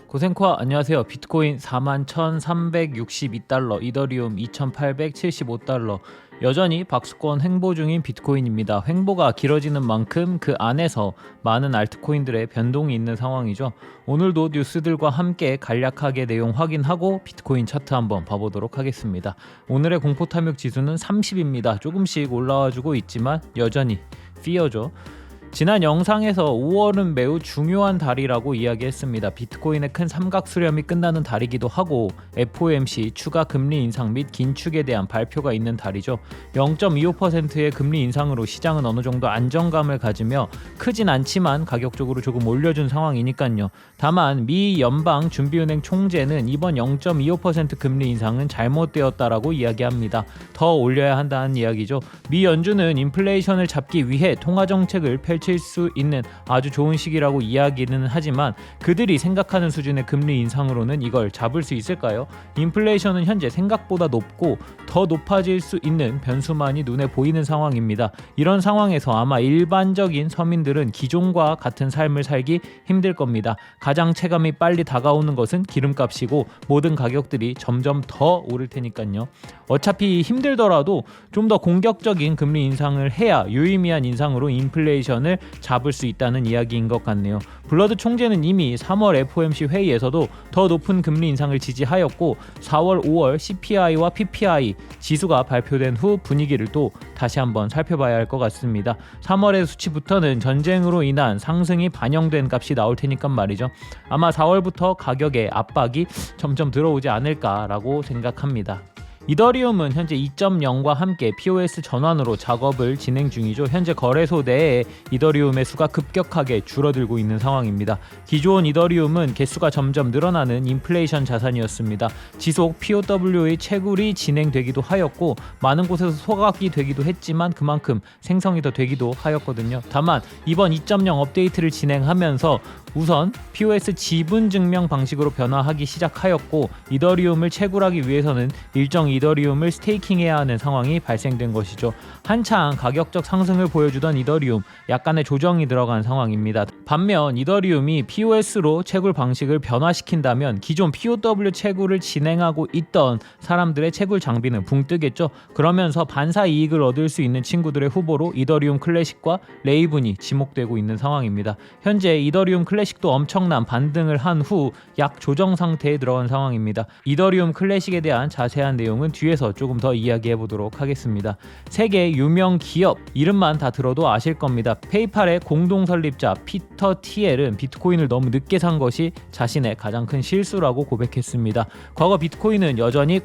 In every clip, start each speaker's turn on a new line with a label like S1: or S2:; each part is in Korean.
S1: 고생코아 안녕하세요. 비트코인 41,362달러, 이더리움 2,875달러. 여전히 박스권 횡보 중인 비트코인입니다. 횡보가 길어지는 만큼 그 안에서 많은 알트코인들의 변동이 있는 상황이죠. 오늘도 뉴스들과 함께 간략하게 내용 확인하고 비트코인 차트 한번 봐보도록 하겠습니다. 오늘의 공포 탐욕 지수는 30입니다. 조금씩 올라와주고 있지만 여전히 피어죠. 지난 영상에서 5월은 매우 중요한 달이라고 이야기했습니다. 비트코인의 큰 삼각 수렴이 끝나는 달이기도 하고 FOMC 추가 금리 인상 및 긴축에 대한 발표가 있는 달이죠. 0.25%의 금리 인상으로 시장은 어느 정도 안정감을 가지며 크진 않지만 가격적으로 조금 올려준 상황이니까요. 다만 미 연방준비은행 총재는 이번 0.25% 금리 인상은 잘못되었다라고 이야기합니다. 더 올려야 한다는 이야기죠. 미 연준은 인플레이션을 잡기 위해 통화정책을 펼칠 수 있는 아주 좋은 시기라고 이야기는 하지만 그들이 생각하는 수준의 금리 인상으로는 이걸 잡을 수 있을까요? 인플레이션은 현재 생각보다 높고 더 높아질 수 있는 변수만이 눈에 보이는 상황입니다. 이런 상황에서 아마 일반적인 서민들은 기존과 같은 삶을 살기 힘들 겁니다. 가장 체감이 빨리 다가오는 것은 기름값이고 모든 가격들이 점점 더 오를 테니까요. 어차피 힘들더라도 좀 더 공격적인 금리 인상을 해야 유의미한 인상으로 인플레이션을 잡을 수 있다는 이야기인 것 같네요. 블러드 총재는 이미 3월 FOMC 회의에서도 더 높은 금리 인상을 지지하였고 4월, 5월 CPI와 PPI 지수가 발표된 후 분위기를 또 다시 한번 살펴봐야 할 것 같습니다. 3월의 수치부터는 전쟁으로 인한 상승이 반영된 값이 나올 테니까 말이죠. 아마 4월부터 가격의 압박이 점점 들어오지 않을까라고 생각합니다. 이더리움은 현재 2.0과 함께 POS 전환으로 작업을 진행 중이죠. 현재 거래소 내에 이더리움의 수가 급격하게 줄어들고 있는 상황입니다. 기존 이더리움은 개수가 점점 늘어나는 인플레이션 자산이었습니다. 지속 POW의 채굴이 진행되기도 하였고 많은 곳에서 소각이 되기도 했지만 그만큼 생성이 더 되기도 하였거든요. 다만 이번 2.0 업데이트를 진행하면서 우선 POS 지분 증명 방식으로 변화하기 시작하였고 이더리움을 채굴하기 위해서는 일정 이더리움을 스테이킹해야 하는 상황이 발생된 것이죠. 한창 가격적 상승을 보여주던 이더리움 약간의 조정이 들어간 상황입니다. 반면 이더리움이 POS로 채굴 방식을 변화시킨다면 기존 POW 채굴을 진행하고 있던 사람들의 채굴 장비는 붕 뜨겠죠. 그러면서 반사 이익을 얻을 수 있는 친구들의 후보로 이더리움 클래식과 레이븐이 지목되고 있는 상황입니다. 현재 이더리움 클래식도 엄청난 반등을 한 후 약 조정 상태에 들어간 상황입니다. 이더리움 클래식에 대한 자세한 내용은 뒤에서 조금 더 이야기해 보도록 하겠습니다. 세계 유명 기업 이름만 다 들어도 아실 겁니다. 페이팔의 공동 설립자 피터 티엘은 비트코인을 너무 늦게 산 것이 자신의 가장 큰 실수라고 고백했습니다. 과거 비트코인은 여전히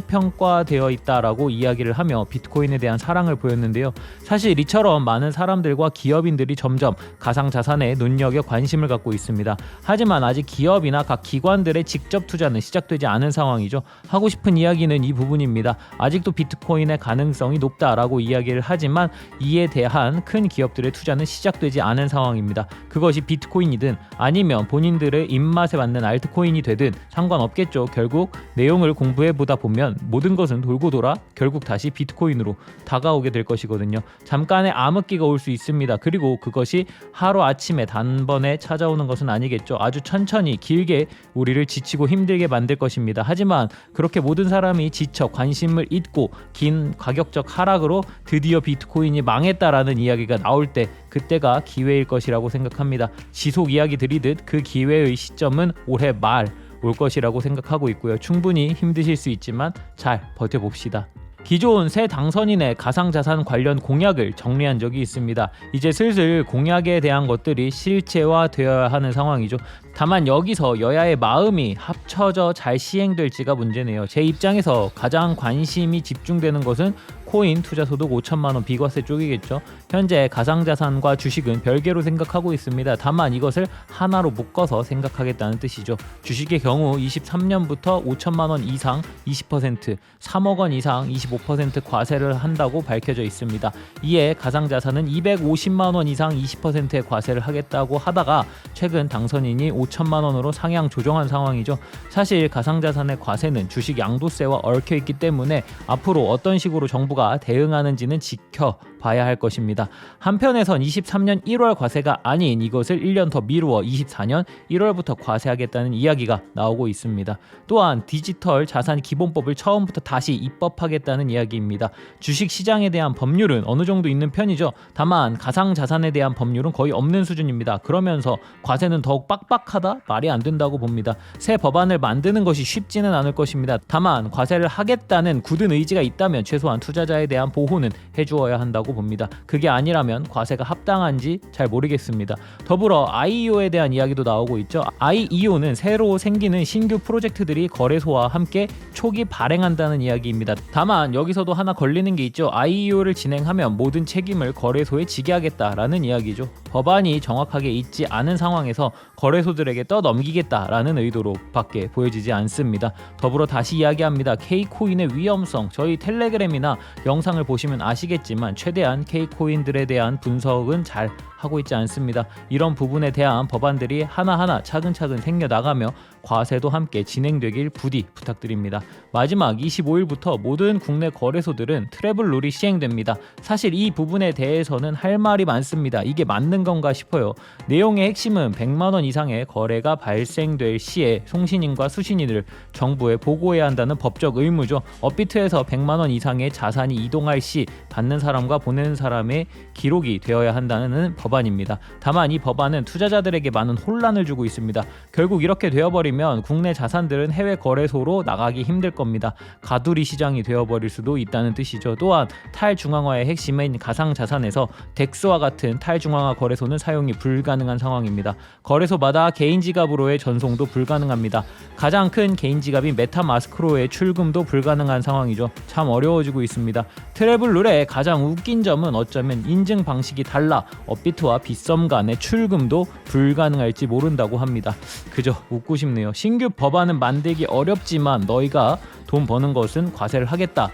S1: 과소평가되어 있다라고 이야기를 하며 비트코인에 대한 사랑을 보였는데요. 사실 이처럼 많은 사람들과 기업인들이 점점 가상자산에 눈여겨 관심을 갖고 있습니다. 하지만 아직 기업이나 각 기관들의 직접 투자는 시작되지 않은 상황이죠. 하고 싶은 이야기는 이 부분입니다. 아직도 비트코인의 가능성이 높다라고 이야기를 하지만 이에 대한 큰 기업들의 투자는 시작되지 않은 상황입니다. 그것이 비트코인이든 아니면 본인들의 입맛에 맞는 알트코인이 되든 상관없겠죠. 결국 내용을 공부해보다 보면 모든 것은 돌고 돌아 결국 다시 비트코인으로 다가오게 될 것이거든요. 잠깐의 암흑기가 올 수 있습니다. 그리고 그것이 하루아침에 단번에 찾아오는 것은 아니겠죠. 아주 천천히 길게 우리를 지치고 힘들게 만들 것입니다. 하지만 그렇게 모든 사람이 지쳐 관심을 잊고 긴 가격적 하락으로 드디어 비트코인이 망했다라는 이야기가 나올 때 그때가 기회일 것이라고 생각합니다. 지속 이야기 드리듯 그 기회의 시점은 올해 말 올 것이라고 생각하고 있고요. 충분히 힘드실 수 있지만 잘 버텨봅시다. 기존 새 당선인의 가상자산 관련 공약을 정리한 적이 있습니다. 이제 슬슬 공약에 대한 것들이 실체화되어야 하는 상황이죠. 다만 여기서 여야의 마음이 합쳐져 잘 시행될지가 문제네요. 제 입장에서 가장 관심이 집중되는 것은 코인 투자 소득 5천만 원 비과세 쪽이겠죠. 현재 가상자산과 주식은 별개로 생각하고 있습니다. 다만 이것을 하나로 묶어서 생각하겠다는 뜻이죠. 주식의 경우 23년부터 5천만 원 이상 20%, 3억 원 이상 25% 과세를 한다고 밝혀져 있습니다. 이에 가상자산은 250만 원 이상 20%의 과세를 하겠다고 하다가 최근 당선인이 5천만 원으로 상향 조정한 상황이죠. 사실 가상자산의 과세는 주식 양도세와 얽혀 있기 때문에 앞으로 어떤 식으로 정부가 대응하는지는 지켜봐 봐야 할 것입니다. 한편에선 23년 1월 과세가 아닌 이것을 1년 더 미루어 24년 1월부터 과세하겠다는 이야기가 나오고 있습니다. 또한 디지털 자산 기본법을 처음부터 다시 입법하겠다는 이야기입니다. 주식 시장에 대한 법률은 어느 정도 있는 편이죠. 다만 가상 자산에 대한 법률은 거의 없는 수준입니다. 그러면서 과세는 더욱 빡빡하다? 말이 안 된다고 봅니다. 새 법안을 만드는 것이 쉽지는 않을 것입니다. 다만 과세를 하겠다는 굳은 의지가 있다면 최소한 투자자에 대한 보호는 해주어야 한다고 봅니다. 그게 아니라면 과세가 합당한지 잘 모르겠습니다. 더불어 IEO에 대한 이야기도 나오고 있죠. IEO는 새로 생기는 신규 프로젝트들이 거래소와 함께 초기 발행한다는 이야기입니다. 다만 여기서도 하나 걸리는 게 있죠. IEO를 진행하면 모든 책임을 거래소에 지게 하겠다라는 이야기죠. 법안이 정확하게 있지 않은 상황에서 거래소들에게 떠넘기겠다라는 의도로 밖에 보여지지 않습니다. 더불어 다시 이야기합니다. K코인의 위험성, 저희 텔레그램이나 영상을 보시면 아시겠지만 최대한 K코인들에 대한 분석은 잘 하고 있지 않습니다. 이런 부분에 대한 법안들이 하나하나 차근차근 생겨나가며 과세도 함께 진행되길 부디 부탁드립니다. 마지막 25일부터 모든 국내 거래소들은 트래블 룰이 시행됩니다. 사실 이 부분에 대해서는 할 말이 많습니다. 이게 맞는 건가 싶어요. 내용의 핵심은 100만 원 이상의 거래가 발생될 시에 송신인과 수신인을 정부에 보고해야 한다는 법적 의무죠. 업비트에서 100만 원 이상의 자산이 이동할 시 받는 사람과 보내는 사람의 기록이 되어야 한다는 법안입니다. 다만 이 법안은 투자자들에게 많은 혼란을 주고 있습니다. 결국 이렇게 되어버리면 국내 자산들은 해외 거래소로 나가기 힘들 겁니다. 가두리 시장이 되어버릴 수도 있다는 뜻이죠. 또한 탈중앙화의 핵심인 가상자산에서 덱스와 같은 탈중앙화 거래소는 사용이 불가능한 상황입니다. 거래소마다 개인 지갑으로의 전송도 불가능합니다. 가장 큰 개인 지갑인 메타마스크로의 출금도 불가능한 상황이죠. 참 어려워지고 있습니다. 트래블 룰의 가장 웃긴 점은 어쩌면 인증 방식이 달라 업비트와 빗썸 간의 출금도 불가능할지 모른다고 합니다. 그저 웃고 싶네요. 신규 법안은 만들기 어렵지만 너희가 돈 버는 것은 과세를 하겠다.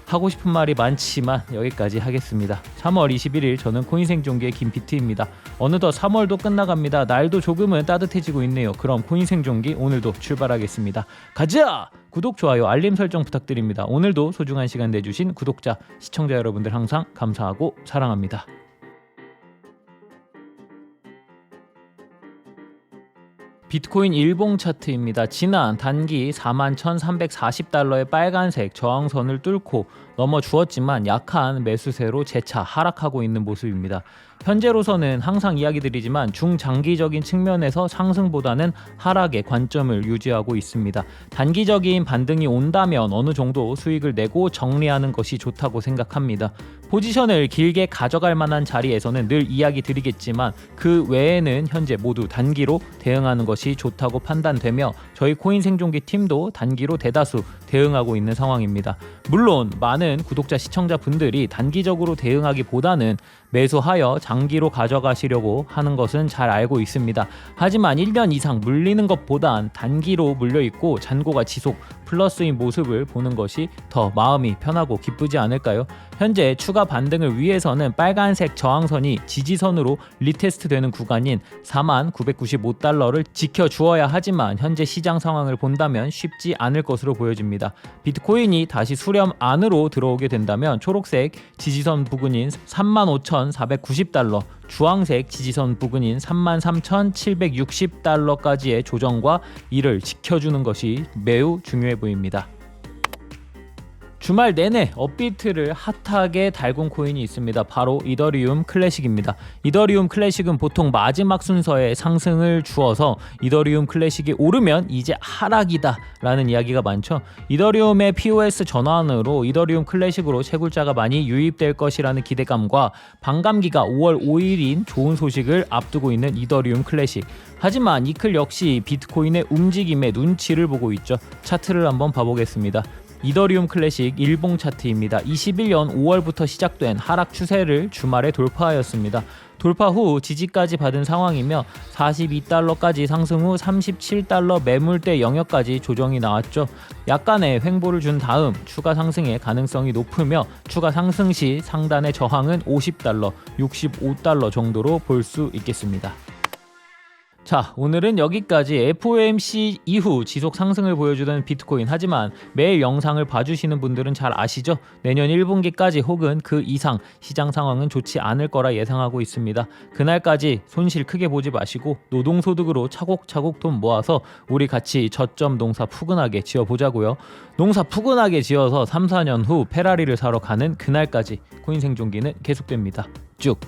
S1: 하고 싶은 말이 많지만 여기까지 하겠습니다. 3월 21일 저는 코인생존기의 김비트입니다. 어느덧 3월도 끝나갑니다. 날도 조금은 따뜻해지고 있네요. 그럼 코인생존기 오늘도 출발하겠습니다. 가자! 구독, 좋아요, 알림 설정 부탁드립니다. 오늘도 소중한 시간 내주신 구독자, 시청자 여러분들 항상 감사하고 사랑합니다. 비트코인 일봉 차트입니다. 지난 단기 41,340달러의 빨간색 저항선을 뚫고 넘어주었지만 약한 매수세로 재차 하락하고 있는 모습입니다. 현재로서는 항상 이야기드리지만 중장기적인 측면에서 상승보다는 하락의 관점을 유지하고 있습니다. 단기적인 반등이 온다면 어느 정도 수익을 내고 정리하는 것이 좋다고 생각합니다. 포지션을 길게 가져갈 만한 자리에서는 늘 이야기 드리겠지만 그 외에는 현재 모두 단기로 대응하는 것이 좋다고 판단되며 저희 코인 생존기 팀도 단기로 대다수 대응하고 있는 상황입니다. 물론 많은 구독자 시청자분들이 단기적으로 대응하기보다는 매수하여 장기로 가져가시려고 하는 것은 잘 알고 있습니다. 하지만 1년 이상 물리는 것보단 단기로 물려있고 잔고가 지속 플러스인 모습을 보는 것이 더 마음이 편하고 기쁘지 않을까요? 현재 추가 반등을 위해서는 빨간색 저항선이 지지선으로 리테스트 되는 구간인 4995달러를 지켜주어야 하지만 현재 시장 상황을 본다면 쉽지 않을 것으로 보여집니다. 비트코인이 다시 수렴 안으로 들어오게 된다면 초록색 지지선 부근인 35,490달러, 주황색 지지선 부근인 33,760달러까지의 조정과 이를 지켜주는 것이 매우 중요해 보입니다. 주말 내내 업비트를 핫하게 달군 코인이 있습니다. 바로 이더리움 클래식입니다. 이더리움 클래식은 보통 마지막 순서에 상승을 주어서 이더리움 클래식이 오르면 이제 하락이다 라는 이야기가 많죠. 이더리움의 POS 전환으로 이더리움 클래식으로 채굴자가 많이 유입될 것이라는 기대감과 반감기가 5월 5일인 좋은 소식을 앞두고 있는 이더리움 클래식. 하지만 이클 역시 비트코인의 움직임에 눈치를 보고 있죠. 차트를 한번 봐보겠습니다. 이더리움 클래식 일봉 차트입니다. 21년 5월부터 시작된 하락 추세를 주말에 돌파하였습니다. 돌파 후 지지까지 받은 상황이며 42달러까지 상승 후 37달러 매물대 영역까지 조정이 나왔죠. 약간의 횡보를 준 다음 추가 상승의 가능성이 높으며 추가 상승 시 상단의 저항은 50달러, 65달러 정도로 볼 수 있겠습니다. 자, 오늘은 여기까지. FOMC 이후 지속 상승을 보여주던 비트코인. 하지만 매일 영상을 봐주시는 분들은 잘 아시죠? 내년 1분기까지 혹은 그 이상 시장 상황은 좋지 않을 거라 예상하고 있습니다. 그날까지 손실 크게 보지 마시고 노동소득으로 차곡차곡 돈 모아서 우리 같이 저점 농사 푸근하게 지어보자고요. 농사 푸근하게 지어서 3, 4년 후 페라리를 사러 가는 그날까지 코인 생존기는 계속됩니다. 쭉.